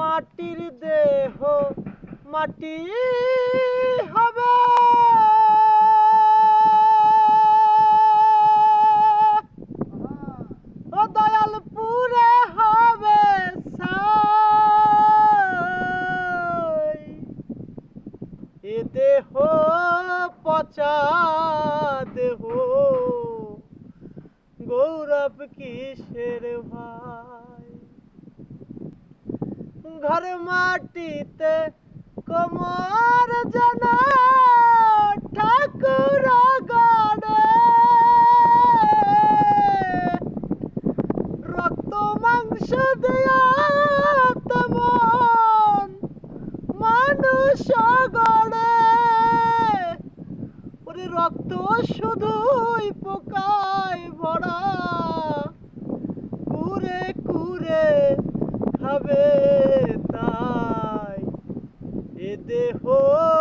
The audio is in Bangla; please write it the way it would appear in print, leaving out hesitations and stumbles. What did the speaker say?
মাটির দেহ মাটি হবে, ও দয়াল পুরে হবে ছাই। এ দেহ পচা দেহ, গৌরব কিসের ভাই? ঘর মাটিতে কোমর যেন ঠাকুর গড়ে, রক্ত মাংস দেয়া তেমন মানুষ গড়ে। ওরে রক্ত শুধুই পোকায় ভরা, কুরে কুরে খাবে তাই। এ দেহ